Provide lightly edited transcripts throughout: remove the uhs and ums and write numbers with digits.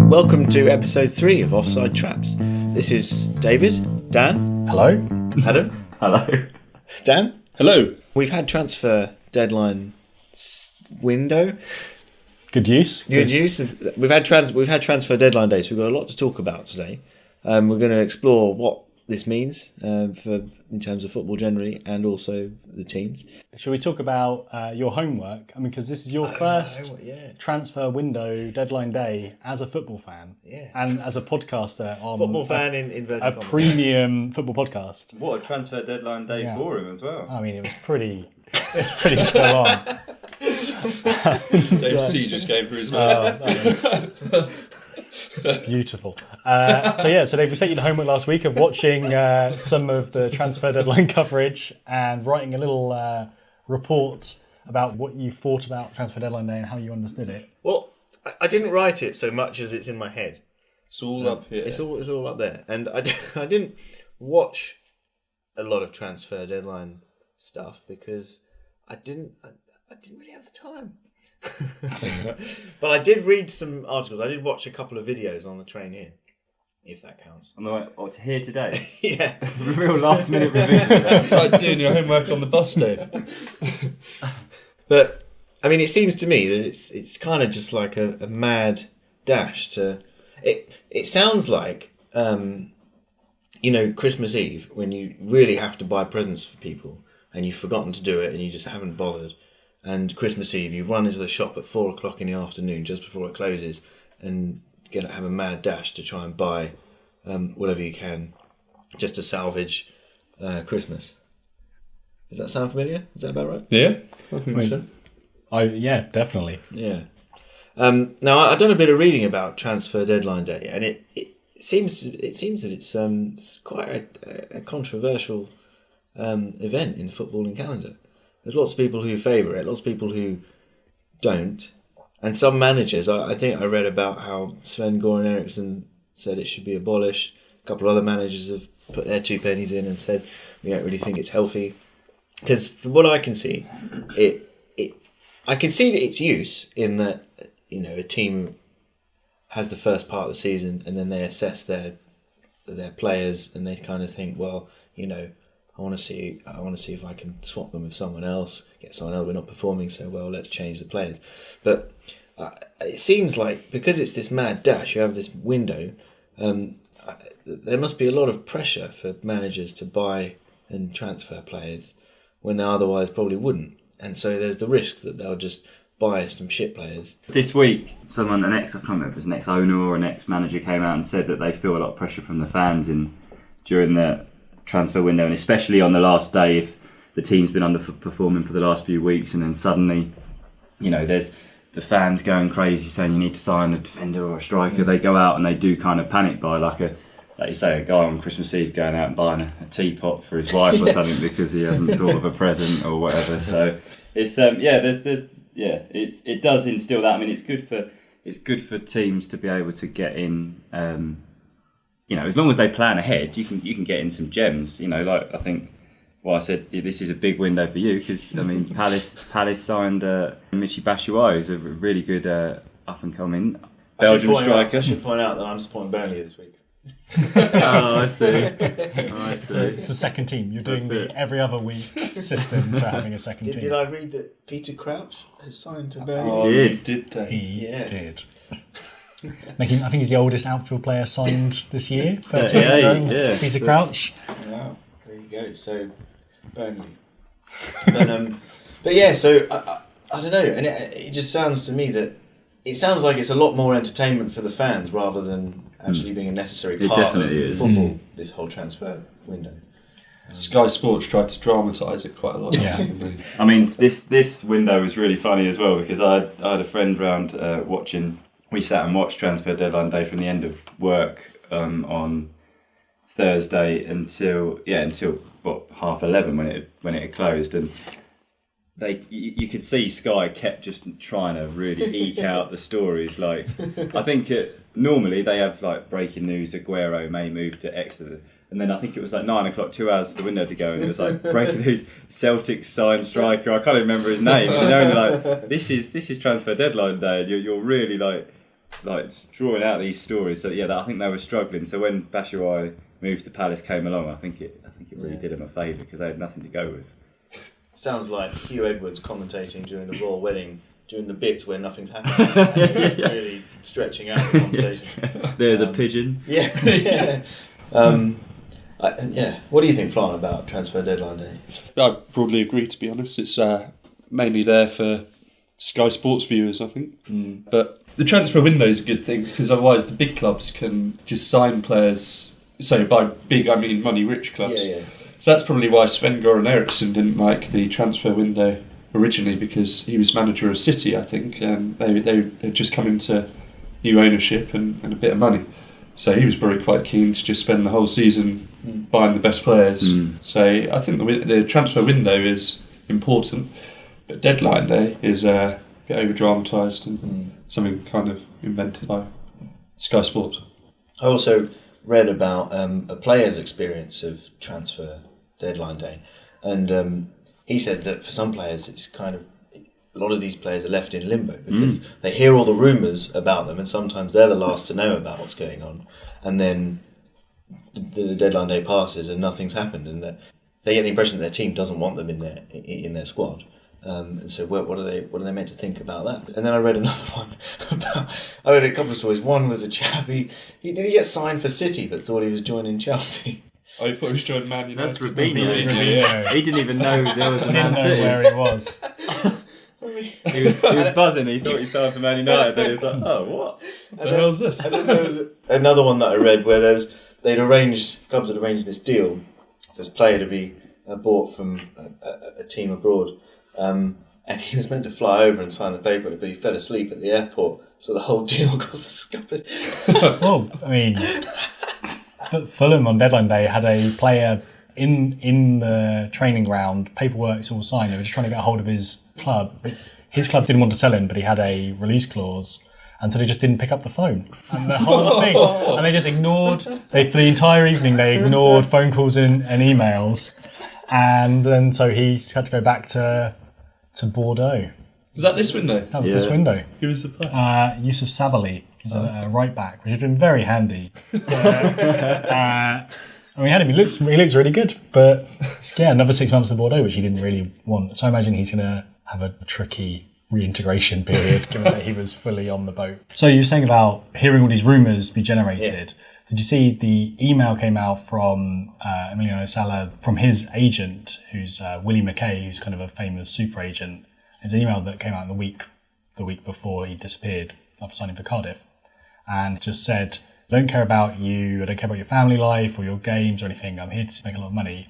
Welcome to episode 3 of Offside Traps. This is David, Dan. Hello. Adam. Hello. Dan. Hello. We've had transfer deadline window. Good use. Good use. We've had transfer deadline day, so we've got a lot to talk about today. We're going to explore what this means in terms of football generally, and also the teams. Shall we talk about your homework? I mean, because this is your first transfer window deadline day as a football fan, and as a podcaster on football fan in inverted a commas. Premium football podcast. What a transfer deadline day for him as well. I mean, it was pretty full on. Dave C just came through his nose. Beautiful. So Dave, we sent you the homework last week of watching some of the transfer deadline coverage and writing a little report about what you thought about transfer deadline day and how you understood it. Well, I didn't write it so much as it's in my head. It's all up here. It's all up there, and I didn't watch a lot of transfer deadline stuff because I didn't really have the time. But I did read some articles. I did watch a couple of videos on the train here, if that counts. On the way to here today. Yeah. Real last minute revision. That's like doing your homework on the bus, Dave. But I mean, it seems to me that it's kind of just like a mad dash to. It sounds like Christmas Eve when you really have to buy presents for people and you've forgotten to do it and you just haven't bothered. And Christmas Eve, you run into the shop at 4:00 in the afternoon just before it closes, and have a mad dash to try and buy whatever you can, just to salvage Christmas. Does that sound familiar? Is that about right? Yeah, I think so. Definitely. Yeah. Now I've done a bit of reading about transfer deadline day, and it seems that it's quite a controversial event in the footballing calendar. There's lots of people who favour it, lots of people who don't, and some managers. I think I read about how Sven-Göran Eriksson said it should be abolished. A couple of other managers have put their 2 pennies in and said we don't really think it's healthy. Because from what I can see, I can see that its use in that a team has the first part of the season and then they assess their players and they kind of think, well, I want to see if I can swap them with someone else, get someone else. We're not performing so well. Let's change the players. But it seems like because it's this mad dash, you have this window. There must be a lot of pressure for managers to buy and transfer players when they otherwise probably wouldn't. And so there's the risk that they'll just buy some shit players. This week, I can't remember if it was an ex-owner or an ex-manager came out and said that they feel a lot of pressure from the fans during the transfer window, and especially on the last day if the team's been underperforming for the last few weeks and then suddenly there's the fans going crazy saying you need to sign a defender or a striker. They go out and they do kind of panic buy, like you say, a guy on Christmas Eve going out and buying a teapot for his wife or something because he hasn't thought of a present or whatever. So it's it does instill that. I mean, it's good for teams to be able to get in. As long as they plan ahead, you can get in some gems. Like I think, I said this is a big window for you because Palace signed Michy Batshuayi, who's a really good up and coming Belgian striker. I should point out that I'm supporting Burnley this week. Oh, I see. It's the second team. You're doing the every other week system to having a second team. Did I read that Peter Crouch has signed to Burnley? Oh, he did. He did. I think he's the oldest outfield player signed this year. 13 Peter Crouch. Wow, there you go. So Burnley. But yeah, so I don't know, and it just sounds to me that it sounds like it's a lot more entertainment for the fans rather than actually being a necessary part of football. This whole transfer window. Sky Sports tried to dramatise it quite a lot. Yeah. I mean, this window was really funny as well because I had a friend round watching. We sat and watched transfer deadline day from the end of work on Thursday until 11:30 when it had closed, and you could see Sky kept just trying to really eke out the stories. Like I think normally they have like breaking news: Aguero may move to Exeter. And then I think it was like 9 o'clock, 2 hours to the window to go, and it was like breaking news: Celtic signed striker. I can't even remember his name. Like this is transfer deadline day, and you're really like like drawing out these stories. So I think they were struggling. So when Batshuayi moved to Palace came along, I think it really did them a favour because they had nothing to go with. Sounds like Hugh Edwards commentating during the royal wedding, during the bits where nothing's happening. Really stretching out the conversation. There's a pigeon. Yeah. What do you think, Flan, about transfer deadline day? I broadly agree, to be honest. It's mainly there for Sky Sports viewers, I think. But the transfer window is a good thing because otherwise the big clubs can just sign players. So by big, I mean money-rich clubs. Yeah. So that's probably why Sven-Göran Eriksson didn't like the transfer window originally, because he was manager of City, I think, and they had just come into new ownership and a bit of money. So he was probably quite keen to just spend the whole season buying the best players. So I think the transfer window is important, but deadline day is a bit over-dramatised and something kind of invented by Sky Sports. I also read about a player's experience of transfer deadline day, and he said that for some players it's kind of, a lot of these players are left in limbo because they hear all the rumours about them, and sometimes they're the last to know about what's going on, and then the deadline day passes and nothing's happened, and that they get the impression that their team doesn't want them in their squad. And so what are they meant to think about that? And then I read another one I read a couple of stories. One was a chap, he didn't get signed for City but thought he was joining Chelsea. I thought he was joining Man United. That's Robinho. He didn't even know there was a Man Didn't know City. where he was. He was buzzing. He thought he signed for Man United. Then he was like, "Oh, what? What the hell's this?" And then there was another one that I read where clubs had arranged this deal for this player to be bought from a team abroad, and he was meant to fly over and sign the paper, but he fell asleep at the airport, so the whole deal got scuppered. Well, I mean, Fulham on deadline day had a player in the training ground, paperwork's all signed. They were just trying to get a hold of his club. His club didn't want to sell him, but he had a release clause, and so they just didn't pick up the phone. And the whole thing, and they just ignored. For the entire evening, they ignored phone calls and emails, and then so he had to go back to Bordeaux. Is that this window? That was this window. Who was the player? Yusuf Sabali is a right back, which has been very handy. And we had him. He looks really good, but another 6 months at Bordeaux, which he didn't really want. So I imagine he's going to have a tricky reintegration period, given that he was fully on the boat. So you were saying about hearing all these rumours be generated. Yeah. Did you see the email came out from Emiliano Sala from his agent, who's Willie McKay, who's kind of a famous super agent? There's an email that came out in the week before he disappeared after signing for Cardiff, and just said, I don't care about you, I don't care about your family life or your games or anything, I'm here to make a lot of money.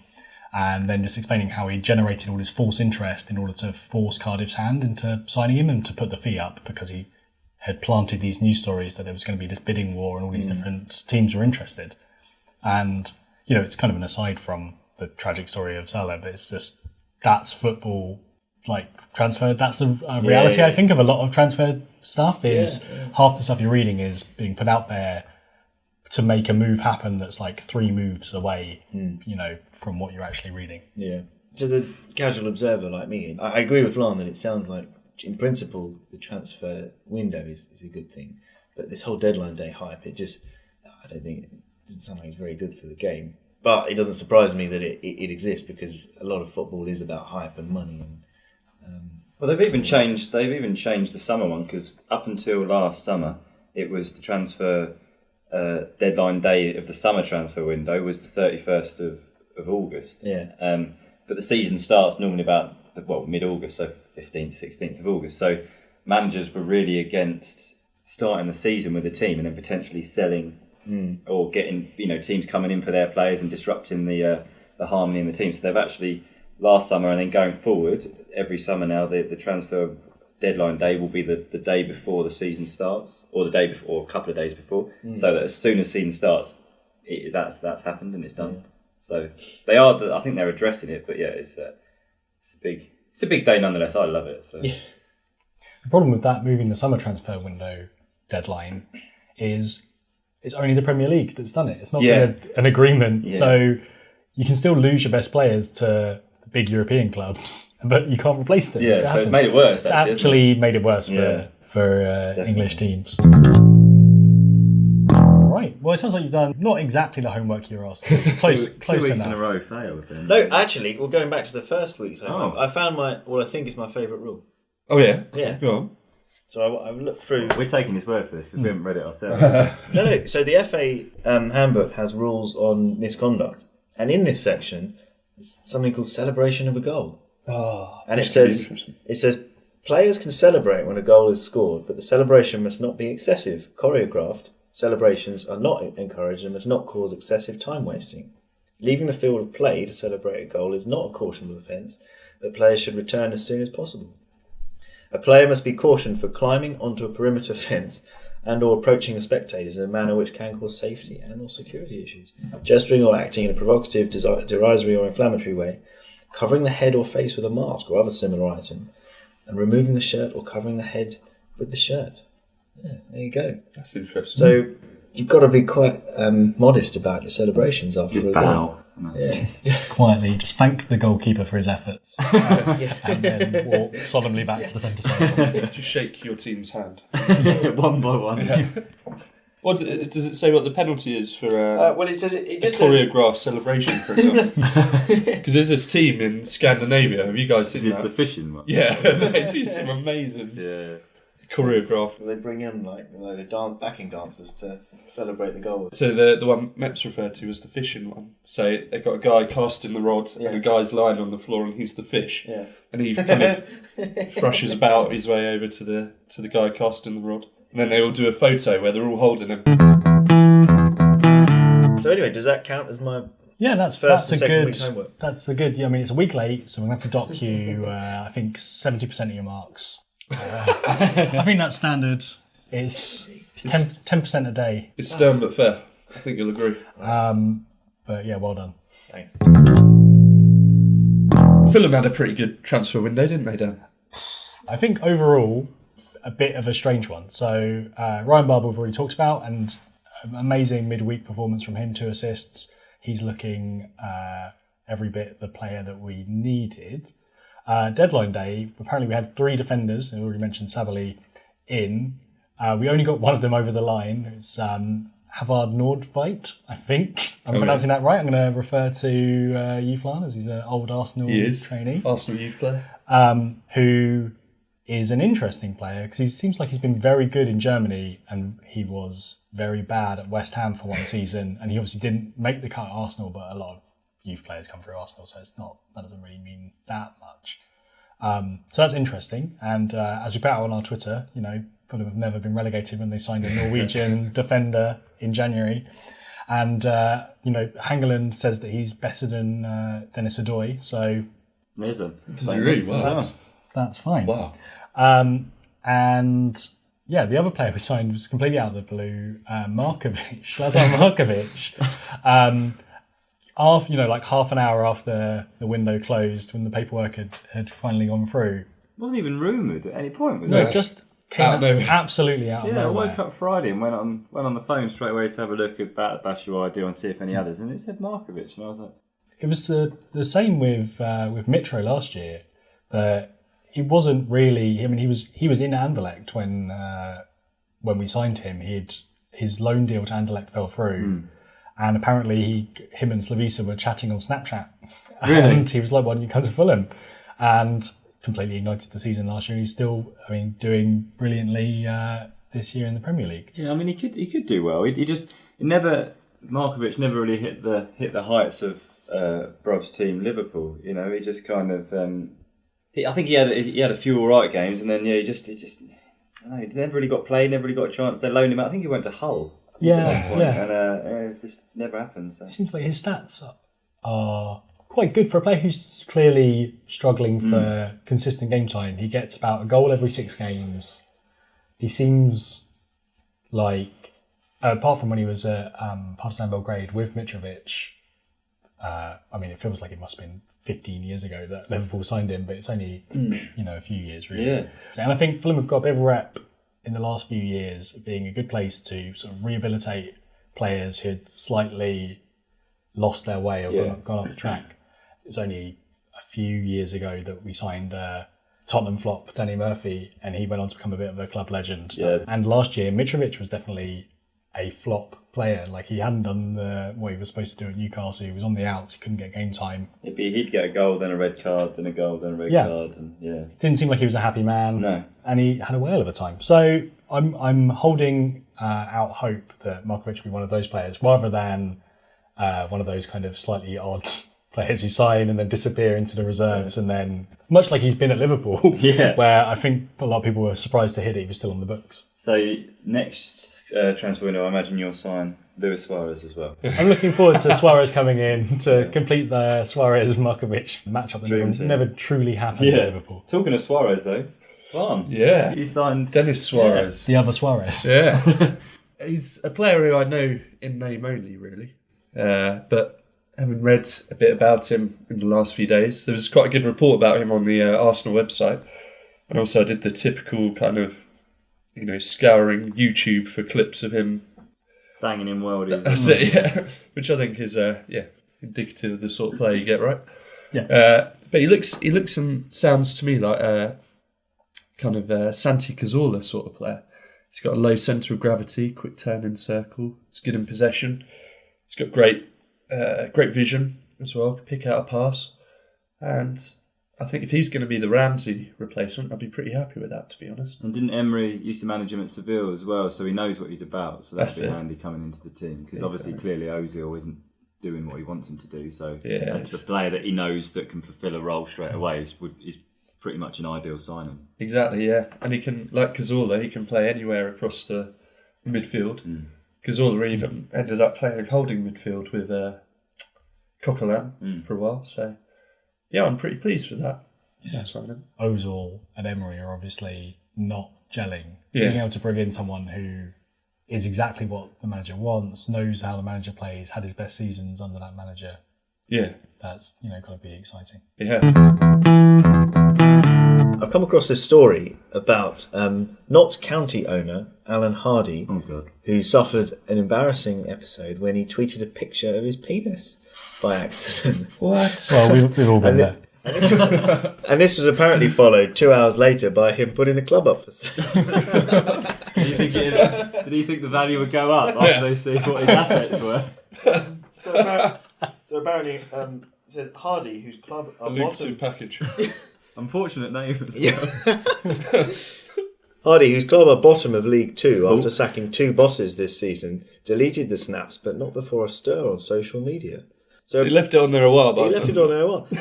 And then just explaining how he generated all this false interest in order to force Cardiff's hand into signing him and to put the fee up, because he had planted these news stories that there was going to be this bidding war and all these different teams were interested. And, it's kind of an aside from the tragic story of Salah, but it's just, that's football, transfer. That's the reality, I think, of a lot of transfer stuff is half the stuff you're reading is being put out there to make a move happen that's 3 moves away, from what you're actually reading. Yeah. To the casual observer like me, I agree with Lon that it sounds like, in principle, the transfer window is a good thing. But this whole deadline day hype, I don't think, it doesn't sound like it's very good for the game. But it doesn't surprise me that it exists, because a lot of football is about hype and money. Well, they've even changed the summer one, because up until last summer, it was the transfer deadline day of the summer transfer window was the 31st of August. Yeah. But the season starts normally about mid-August, so 15th, 16th of August. So managers were really against starting the season with a team and then potentially selling or getting teams coming in for their players and disrupting the harmony in the team. So they've actually last summer and then going forward every summer now the transfer deadline day will be the day before the season starts, or the day before, or a couple of days before, so that as soon as season starts, that's happened and it's done. So I think they're addressing it, but it's a big day nonetheless. I love it. So. Yeah. The problem with that moving the summer transfer window deadline is it's only the Premier League that's done it. It's not an agreement, so you can still lose your best players to the big European clubs, but you can't replace them. Yeah, so it made it worse. It's actually made it worse for English teams. Right. Well, it sounds like you've done not exactly the homework you were asked. Close, two close weeks enough. in a row failed then. No, actually, well, going back to the first week's homework, Oh. I found what I think is my favourite rule. Oh yeah. Yeah. Go on. So I looked through. We're taking his word for this because we haven't read it ourselves. No. So the FA handbook has rules on misconduct, and in this section, there's something called celebration of a goal. Oh, And it this could be says interesting. players can celebrate when a goal is scored, but the celebration must not be excessive. Choreographed celebrations are not encouraged and must not cause excessive time wasting. Leaving the field of play to celebrate a goal is not a cautionable offence, but players should return as soon as possible. A player must be cautioned for climbing onto a perimeter fence and or approaching the spectators in a manner which can cause safety and or security issues. Gesturing or acting in a provocative, derisory or inflammatory way, covering the head or face with a mask or other similar item, and removing the shirt or covering the head with the shirt. Yeah, there you go. That's interesting. So you've got to be quite modest about your celebrations after Just a goal. bow. Yeah. Just quietly, just thank the goalkeeper for his efforts, Yeah. and then walk solemnly back to the centre circle. Just shake your team's hand. One by one. What does it say? What the penalty is for Well, it says it a just says choreographed celebration, for example? Because there's this team in Scandinavia. Have you guys This seen is that? the fishing one. Yeah, they do some amazing Yeah. choreographed. they bring in like backing dancers to celebrate the goal. So the one Meps referred to was the fishing one. So they've got a guy casting the rod Yeah. and a guy's lying on the floor and he's the fish. Yeah. And he kind of thrushes about his way over to the guy casting the rod. And then they all do a photo where they're all holding him. So anyway, does that count as my Yeah, that's first a and second good. week's homework? That's a good. Yeah, I mean, it's a week late, so we're gonna have to dock you. I think 70% of your marks. I think that's standard. It's 10% a day. It's stern but fair. I think you'll agree. But yeah, well done. Thanks. Fulham had a pretty good transfer window, didn't they, Dan? I think overall, a bit of a strange one. So Ryan Barber we've already talked about, and amazing midweek performance from him, 2 assists. He's looking every bit the player that we needed. Deadline day, apparently we had 3 defenders, I already mentioned Sabali, in. We only got one of them over the line. It's Havard Nordveit, I think. I'm pronouncing that right. I'm going to refer to Yuflan, as he's an old Arsenal trainee. Arsenal youth player. Who is an interesting player because he seems like he's been very good in Germany and he was very bad at West Ham for one season, and he obviously didn't make the cut at Arsenal, but a lot of youth players come through Arsenal, so that doesn't really mean that much. So that's interesting, and as we put out on our Twitter, Fulham have never been relegated when they signed a Norwegian defender in January, and Hangeland says that he's better than Dennis Adoy, so Amazing. Does he really? Wow. that's fine. Wow. And yeah, the other player we signed was completely out of the blue, Markovic, Lazar Markovic. Like half an hour after the window closed, when the paperwork had finally gone through. Wasn't even rumoured at any point, was No, it? just came Out of nowhere. absolutely out of Yeah, I nowhere. woke up Friday and went on the phone straight away to have a look at Bashuai and see if any others, and it said Markovic, and I was like, It was the same with Mitro last year, that he wasn't really. I mean, he was in Anderlecht when we signed him. His loan deal to Anderlecht fell through, and apparently him and Slavisa were chatting on Snapchat, and he was like, "Why don't you come to Fulham?" And completely ignited the season last year. And he's still, doing brilliantly this year in the Premier League. yeah, I mean, he could do well. Markovic never really hit the heights of Brov's team, Liverpool. He just kind of. I think he had a few all right games, and then he just. I don't know, he never really got played, never really got a chance. They loaned him out. I think he went to Hull. Yeah. And it just never happened. So. It seems like his stats are quite good for a player who's clearly struggling for consistent game time. He gets about a goal every 6 games. He seems like, apart from when he was at Partizan Belgrade with Mitrovic, it feels like it must have been 15 years ago that Liverpool signed him, but it's only a few years really. Yeah. And I think Fulham have got a bit of a rep in the last few years of being a good place to sort of rehabilitate players who had slightly lost their way or gone off the track. It's only a few years ago that we signed Tottenham flop Danny Murphy, and he went on to become a bit of a club legend. Yeah. And last year, Mitrovic was definitely a flop player. Like, he hadn't done what he was supposed to do at Newcastle. He was on the outs. He couldn't get game time. He'd get a goal, then a red card, then a goal, then a red card, and Didn't seem like he was a happy man. No. And he had a whale of a time. So I'm holding out hope that Markovic will be one of those players, rather than one of those kind of slightly odd players who sign and then disappear into the reserves, and then, much like he's been at Liverpool, where I think a lot of people were surprised to hear that he was still on the books. So next transfer window, I imagine you'll sign Luis Suarez as well. I'm looking forward to Suarez coming in to complete the Suarez-Markovic matchup that never truly happened at Liverpool. Talking of Suarez though, fun. Yeah. You signed Dennis Suarez. The other Suarez. Yeah. He's a player who I know in name only, really. But having read a bit about him in the last few days, there was quite a good report about him on the Arsenal website. And also I did the typical kind of, scouring YouTube for clips of him banging in worldies. That's it, yeah. Which I think is, indicative of the sort of player you get, right? Yeah. But he looks and sounds to me like a kind of Santi Cazorla sort of player. He's got a low centre of gravity, quick turn in circle. He's good in possession. He's got great vision as well. Can pick out a pass, and I think if he's going to be the Ramsey replacement, I'd be pretty happy with that, to be honest. And didn't Emery used to manage him at Seville as well, so he knows what he's about. So that'd be handy coming into the team, because obviously clearly Ozil isn't doing what he wants him to do. So it's a player that he knows that can fulfil a role straight away is pretty much an ideal signing. Exactly, yeah. And he can, like Cazorla, he can play anywhere across the midfield. Cazorla even ended up playing holding midfield with Coquelin for a while. So, yeah, I'm pretty pleased with that. Yeah, Ozil and Emery are obviously not gelling. Yeah. Being able to bring in someone who is exactly what the manager wants, knows how the manager plays, had his best seasons under that manager. Yeah. That's, got to be exciting. Yeah. I've come across this story about Notts County owner Alan Hardy, who suffered an embarrassing episode when he tweeted a picture of his penis by accident. What? Well, we've all been there. And this was apparently followed 2 hours later by him putting the club up for sale. Did he think the value would go up after they see what his assets were? So apparently, it said Hardy, whose club are lucrative package. Unfortunate name as well. Hardy, whose club are bottom of League Two after sacking 2 bosses this season, deleted the snaps, but not before a stir on social media. So he left it on there a while.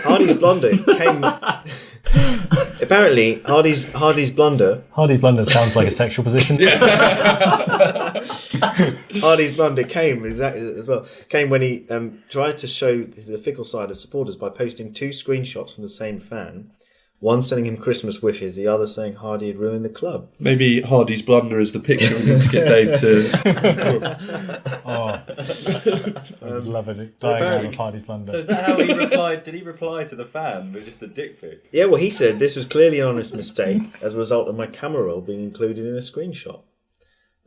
Hardy's blunder came. Apparently, Hardy's blunder. Hardy's blunder sounds like a sexual position. Hardy's blunder came when he tried to show the fickle side of supporters by posting 2 screenshots from the same fan. One sending him Christmas wishes, the other saying Hardy had ruined the club. Maybe Hardy's blunder is the picture we need to get Dave to. I would love it. Dying out of Hardy's blunder. So is that how he replied? Did he reply to the fan with just a dick pic? Yeah, well, he said this was clearly an honest mistake as a result of my camera roll being included in a screenshot.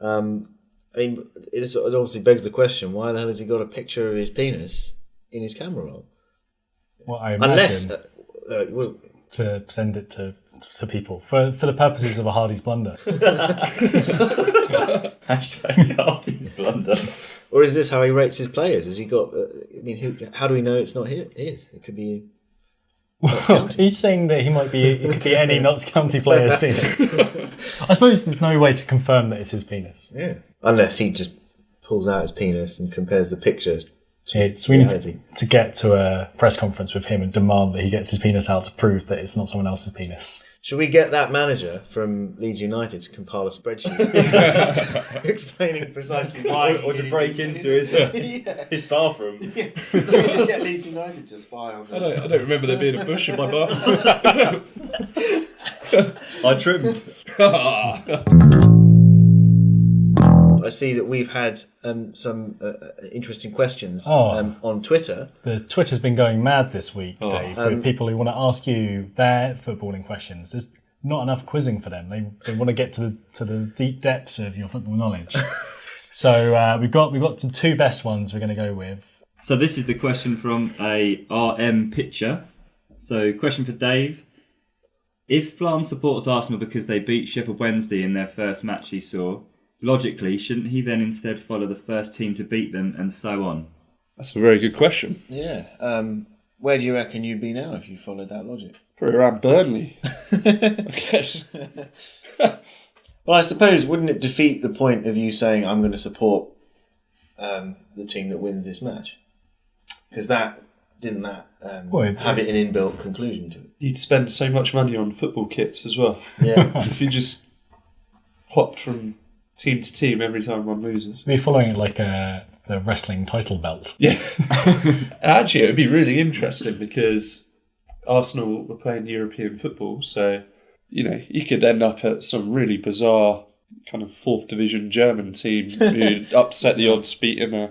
It obviously begs the question: why the hell has he got a picture of his penis in his camera roll? Well, I imagine to send it to people for the purposes of a Hardy's blunder. Hashtag Hardy's blunder. Or is this how he rates his players? Has he got? How do we know it's not his? It could be. Well, he's saying that it could be any Notts County player's penis. I suppose there's no way to confirm that it's his penis. Yeah, unless he just pulls out his penis and compares the picture. We need to get to a press conference with him and demand that he gets his penis out to prove that it's not someone else's penis. Should we get that manager from Leeds United to compile a spreadsheet explaining precisely why, or to break into his bathroom? Yeah. Should we just get Leeds United to spy on this? I don't remember there being a bush in my bathroom. I trimmed. I see that we've had some interesting questions on Twitter. The Twitter's been going mad this week, Dave, with people who want to ask you their footballing questions. There's not enough quizzing for them. They want to get to the deep depths of your football knowledge. So we've got the 2 best ones we're going to go with. So this is the question from a RM Pitcher. So question for Dave. If Flan supports Arsenal because they beat Sheffield Wednesday in their first match he saw, logically, shouldn't he then instead follow the first team to beat them and so on? That's a very good question. Yeah. Where do you reckon you'd be now if you followed that logic? Probably around Burnley, I guess. Well, I suppose, wouldn't it defeat the point of you saying, I'm going to support the team that wins this match? Because didn't that have it an inbuilt conclusion to it? You'd spend so much money on football kits as well. Yeah. If you just hopped from team to team every time one loses. Be following it like the wrestling title belt. Yeah. Actually, it would be really interesting because Arsenal were playing European football, so, you could end up at some really bizarre kind of 4th division German team who'd upset the odds beating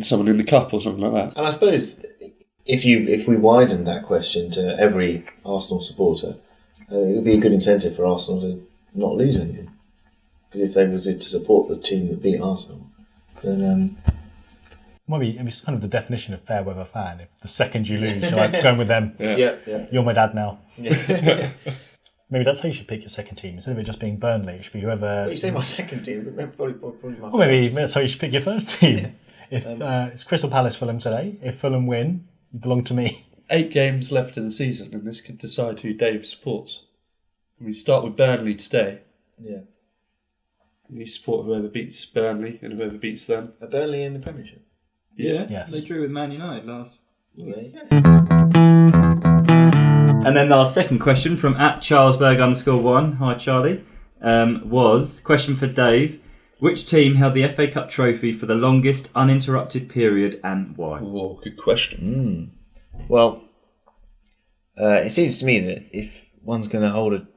someone in the cup or something like that. And I suppose if we widen that question to every Arsenal supporter, it would be a good incentive for Arsenal to not lose anything. Because if they were to support the team that beat Arsenal, then... Maybe it's kind of the definition of fair weather fan. If the second you lose, you're like, going with them. Yeah. You're my dad now. Yeah. Maybe that's how you should pick your second team. Instead of it just being Burnley, it should be whoever... Well, you say my second team, but probably my first. Or maybe that's how you should pick your first team. If it's Crystal Palace Fulham today, if Fulham win, you belong to me. 8 games left in the season, and this could decide who Dave supports. We start with Burnley today. Yeah. You support whoever beats Burnley and whoever beats them. Are Burnley in the Premiership? Yeah, Yes. they drew with Man United last. Yeah. And then our second question from @Charlesberg_1, hi Charlie, was question for Dave. Which team held the FA Cup trophy for the longest uninterrupted period and why? Oh, good question. Well, it seems to me that if one's going to hold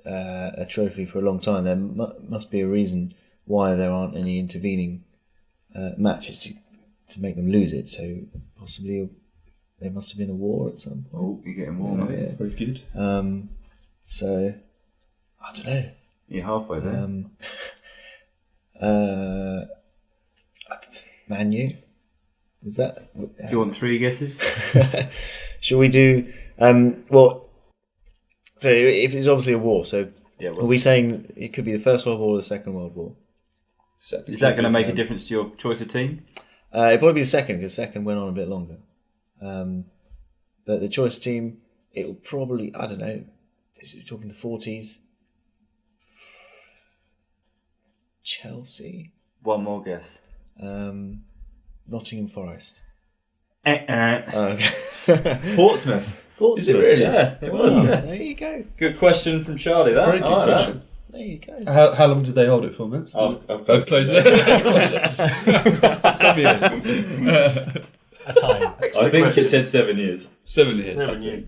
a trophy for a long time, there must be a reason why there aren't any intervening matches to make them lose it. So possibly there must have been a war at some point. Oh, you're getting warm. Yeah. Very good. So I don't know. You're halfway there. Man U? Was that? Do you want 3 guesses? Shall we do? Well, so if it's obviously a war, so Yeah. are we saying it could be the First World War or the Second World War? Is that going to make a difference to your choice of team? It'd probably be the second, because the second went on a bit longer. But the choice team, it'll probably, I don't know, is it talking the 40s? Chelsea? One more guess. Nottingham Forest. Oh, Okay. Portsmouth. Portsmouth. Is it really? Yeah, it was. Wow, Yeah. there you go. Good question from Charlie. That. Very good I like question. There you go. How long did they hold it for, Mips? I've closed it. Some years. A time. I think it said 7 years. 7 years. 7 years.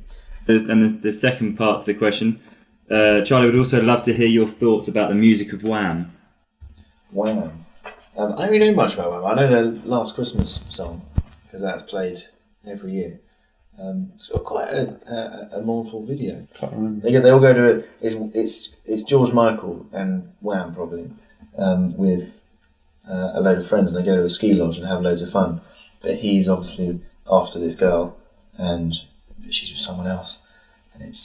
And the second part to the question, Charlie would also love to hear your thoughts about the music of Wham. Wham. I don't really know much about Wham. I know their Last Christmas song, because that's played every year. It's got quite a mournful video. Can't remember. They all go to it's George Michael and Wham probably with a load of friends, and they go to a ski lodge and have loads of fun. But he's obviously after this girl, and she's with someone else, and it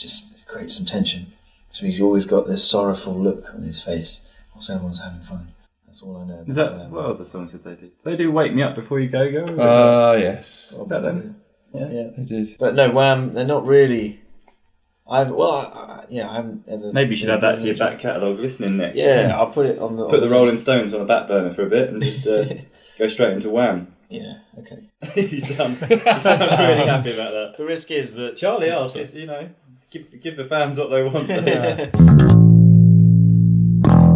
creates some tension. So he's always got this sorrowful look on his face whilst everyone's having fun. That's all I know. Is that what other songs did they do? They do "Wake Me Up Before You Go Go." Yes. Is that them? Yeah. They did. But no, Wham. They're not really. I haven't ever. Maybe you should add that to your back catalogue listening next. Yeah, I'll put it on the. Put the Rolling Stones on the back burner for a bit and just go straight into Wham. Yeah. Okay. you sound really happy about that. The risk is that Charlie asked, give the fans what they want.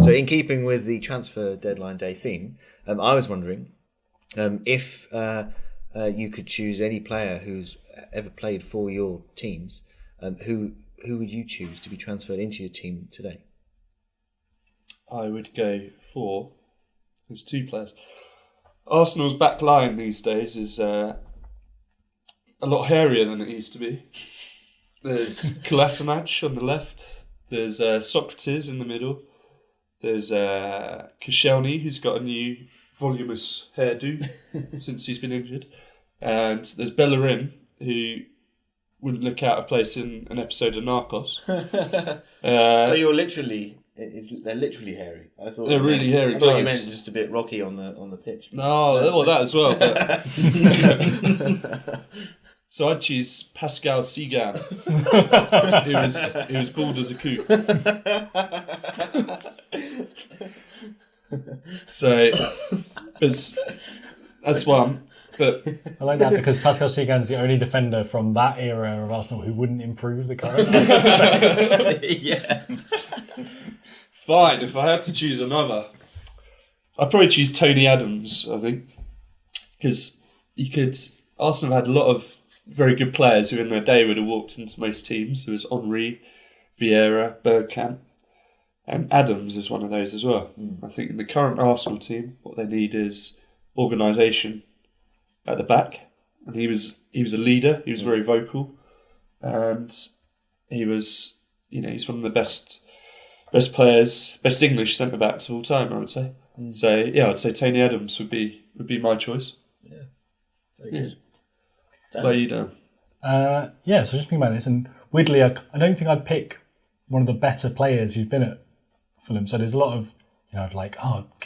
So, in keeping with the transfer deadline day theme, I was wondering if you could choose any player who's ever played for your teams, who would you choose to be transferred into your team today? I would go for. There's 2 players. Arsenal's back line these days is a lot hairier than it used to be. There's Kolasinac on the left. There's Socrates in the middle. There's Koscielny, who's got a new voluminous hairdo since he's been injured. And there's Bellerin, who wouldn't look out of place in an episode of Narcos. So you're literally they're literally hairy. I thought They're really hairy I thought you guys. meant just a bit rocky on the pitch. No, well, that as well. But so I'd choose Pascal Sigan, who was bald as a coot. So that's one. But I like that because Pascal Sigan's the only defender from that era of Arsenal who wouldn't improve the current. Yeah. fine, if I had to choose another, I'd probably choose Tony Adams, I think. Because Arsenal had a lot of very good players who in their day would have walked into most teams. There was Henry, Vieira, Bergkamp, and Adams is one of those as well. I think in the current Arsenal team, what they need is organisation at the back. And he was a leader, he was very vocal, and he was, he's one of the best players, best English centre-backs of all time, I would say. So, yeah, I'd say Tony Adams would be my choice. Yeah, very good. What about you, Dan? So just thinking about this, and weirdly, I don't think I'd pick one of the better players who's been at Fulham. So there's a lot of,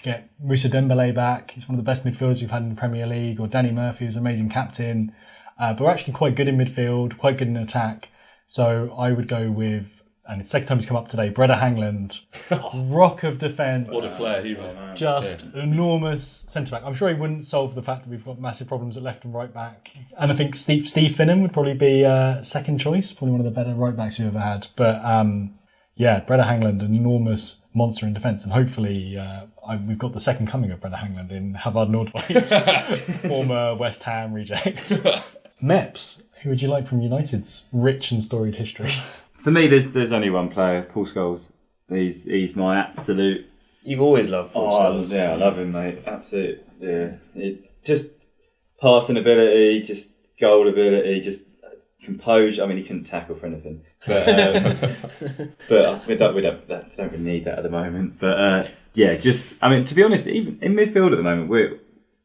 get Moussa Dembele back. He's one of the best midfielders we've had in the Premier League, or Danny Murphy, who's an amazing captain. But we're actually quite good in midfield, quite good in attack. So I would go with, and it's the second time he's come up today, Breda Hangland, rock of defence. What a player he was. Just enormous centre-back. I'm sure he wouldn't solve the fact that we've got massive problems at left and right back. And I think Steve Finnan would probably be second choice, probably one of the better right backs we've ever had. But Breda Hangland, an enormous monster in defence. And hopefully we've got the second coming of Breda Hangland in Havard Nordtveit, former West Ham reject. Meps, who would you like from United's rich and storied history? For me, there's only one player, Paul Scholes. He's my absolute. You've always loved Paul Scholes. Yeah, I love him, mate. Absolute. Yeah, just passing ability, just goal ability, just composure. I mean, he couldn't tackle for anything, but we don't really need that at the moment. But to be honest, even in midfield at the moment,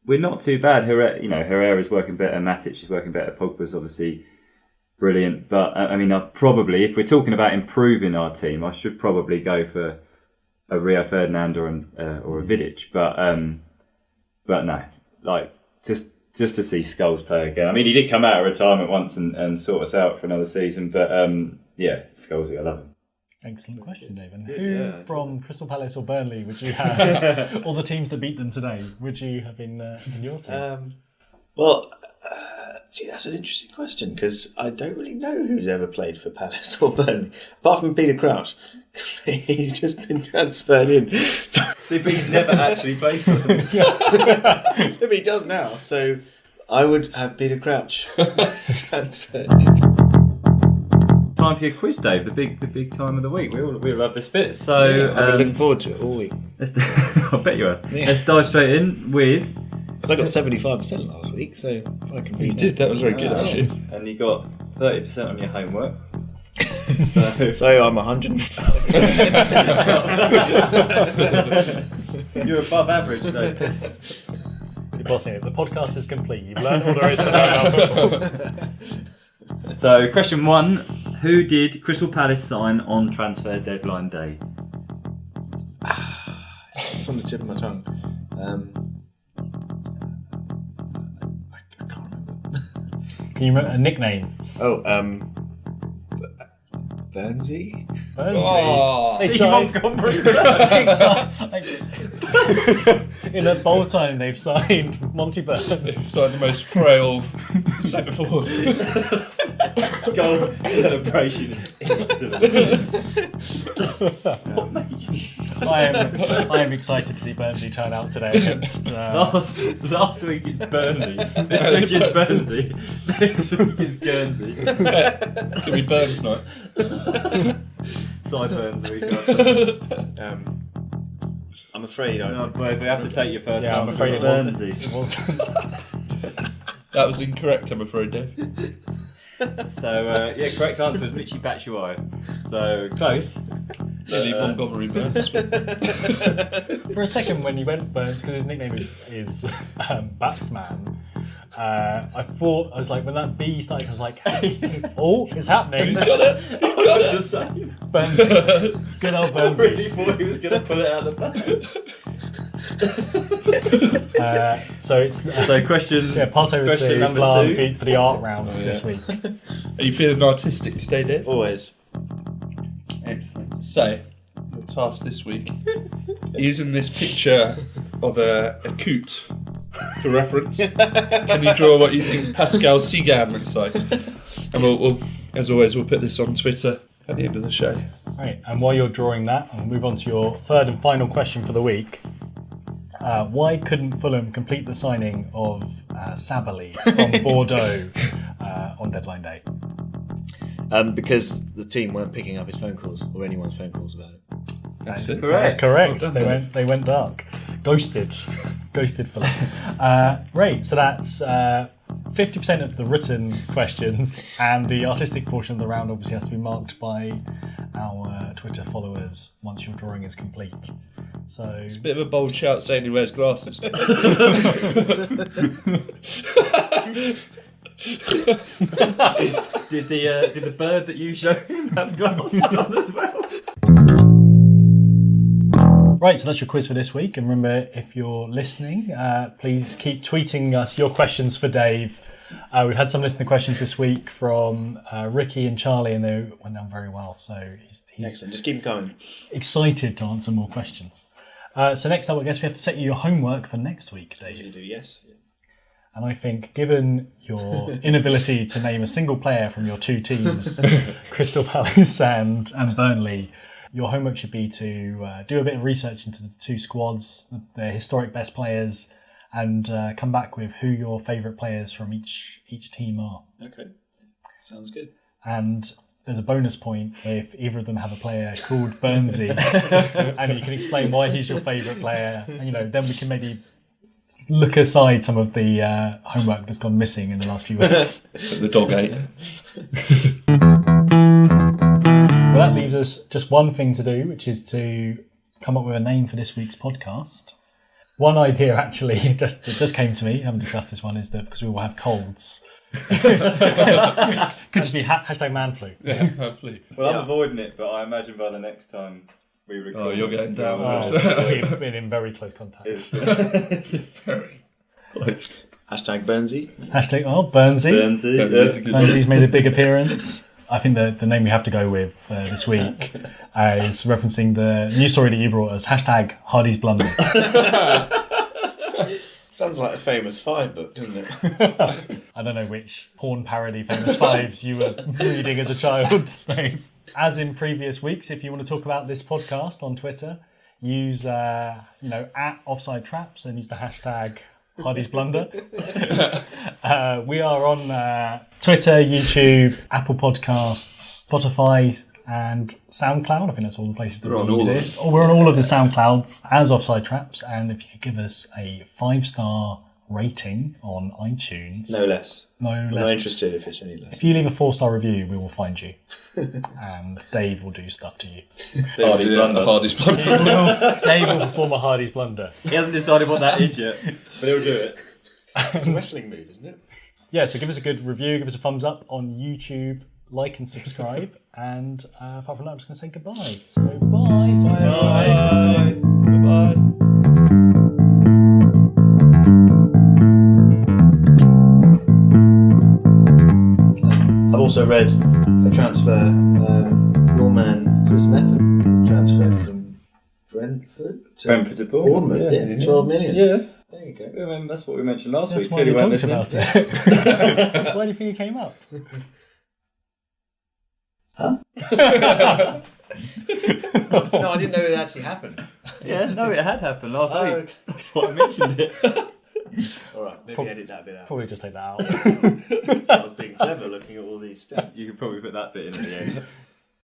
we're not too bad. Herrera's working better, Matic is working better, Pogba's obviously brilliant, but I'd probably, if we're talking about improving our team, I should probably go for a Rio Ferdinand or a Vidic, but no, like just to see Scholes play again. I mean, he did come out of retirement once and sort us out for another season, but Scholes, I love him. Excellent question, David. Who from Crystal Palace or Burnley would you have, all the teams that beat them today, would you have in your team? That's an interesting question because I don't really know who's ever played for Palace or Burnley, apart from Peter Crouch. He's just been transferred in. So he's never actually played for them. But he does now. So I would have Peter Crouch transferred in. Time for your quiz, Dave. The big time of the week. We all love this bit. So I've been looking forward to it all week. I bet you are. Yeah. Let's dive straight in with. Because I got 75% last week, so if I can beat You did, that was very good actually. And you got 30% on your homework. So I'm 105%. You're above average, though. You're bossing it. The podcast is complete. You've learned all there is to know about football. So, question 1. Who did Crystal Palace sign on transfer deadline day? It's on the tip of my tongue. I can't remember. Can you remember a nickname? Bernsey? Bernsey. They See signed- Montgomery. In a bold time, they've signed Monty Burns. It's like the most frail centre forward. Goal celebration. I am excited to see Bernsey turn out today against. Last week it's Burnley. This week it's Bernsey. This week it's Guernsey. It's going to be Burns night. Sideburns the week after. I'm afraid No, we have to take your first Yeah, I'm answer. afraid it Bernsey. wasn't. That was incorrect, I'm afraid, Dave. So, correct answer was Michi Batshuayi. So, close. Lily Montgomery Burns. For a second, when you went Burns, because his nickname is Batsman, I was like, when that B started, I was like, hey, oh, it's happening. He's got it. He's got it. the same. Burnsy. Good old I Burnsy. really thought he was going to pull it out of the bag. So it's So question. pass over question to number Flan 2. for the art round this week. Are you feeling artistic today, Dave? Always. Excellent. So, your task this week, using this picture of a coot for reference, can you draw what you think Pascal Sigan looks like? And we'll, as always, we'll put this on Twitter at the end of the show. Right, and while you're drawing that, I'll move on to your third and final question for the week. Why couldn't Fulham complete the signing of Sabali from Bordeaux on deadline day? Because the team weren't picking up his phone calls or anyone's phone calls about it. That's it. That's correct. Well done, They went dark. Ghosted Fulham. Right, so that's 50% of the written questions, and the artistic portion of the round obviously has to be marked by our Twitter followers once your drawing is complete. So It's a bit of a bold shout saying he wears glasses. Did the bird that you showed him have glasses on as well? Right, so that's your quiz for this week. And remember, if you're listening, please keep tweeting us your questions for Dave. We've had some listener questions this week from Ricky and Charlie, and they went down very well. So he's Excellent. Just keep them coming. excited to answer more questions. So next up, I guess we have to set you your homework for next week, You Dave. do, yes. And I think, given your inability to name a single player from your two teams, Crystal Palace and Burnley, your homework should be to do a bit of research into the two squads, their historic best players, and come back with who your favourite players from each team are. Okay. Sounds good. And there's a bonus point if either of them have a player called Burnsy, and you can explain why he's your favourite player. And, then we can maybe look aside some of the homework that's gone missing in the last few weeks. The dog ate. Well, that leaves us just one thing to do, which is to come up with a name for this week's podcast. One idea, actually, that just came to me, I haven't discussed this one, is that because we will have colds. Could just be hashtag man flu. Yeah, hopefully. Well, I'm avoiding it, but I imagine by the next time we record... Oh, you're getting down. We've been in very close contact. Very close. Hashtag Burnsy. Hashtag, Burnsy. Burnsy's made a big appearance. I think the name we have to go with this week is referencing the news story that you brought us. Hashtag Hardy's Blunder. Sounds like a Famous Five book, doesn't it? I don't know which porn parody Famous Fives you were reading as a child, Dave. As in previous weeks, if you want to talk about this podcast on Twitter, use at Offside Traps and use the hashtag Hardy's Blunder. We are on Twitter, YouTube, Apple Podcasts, Spotify, and SoundCloud. I think that's all the places that we exist. We're on all of the SoundClouds as Offside Traps. And if you could give us a 5-star rating on iTunes. No less. No I'm less. not interested if it's any less. If you leave a 4-star review, we will find you. And Dave will do stuff to you. Hardy's Blunder. Hardy's Blunder. Dave will perform a Hardy's Blunder. He hasn't decided what that is yet, but he'll do it. It's a wrestling move, isn't it? Yeah, so give us a good review, give us a thumbs up on YouTube, like and subscribe. And apart from that, I'm just going to say goodbye. So bye. See you next time. Bye. I've also read a transfer. Your man Chris Meppen transferred from Brentford to Bournemouth. Yeah, 12 million. Yeah. There you go. That's what we mentioned last That's week. why we Clearly talked weren't about listening. it. Why do you think it came up? No, I didn't know it actually happened. Yeah, no, it had happened last Oh, week. okay. That's why I mentioned it. All right, maybe edit that bit out. Probably just take that out. I was being clever looking at all these stats. You could probably put that bit in at the end.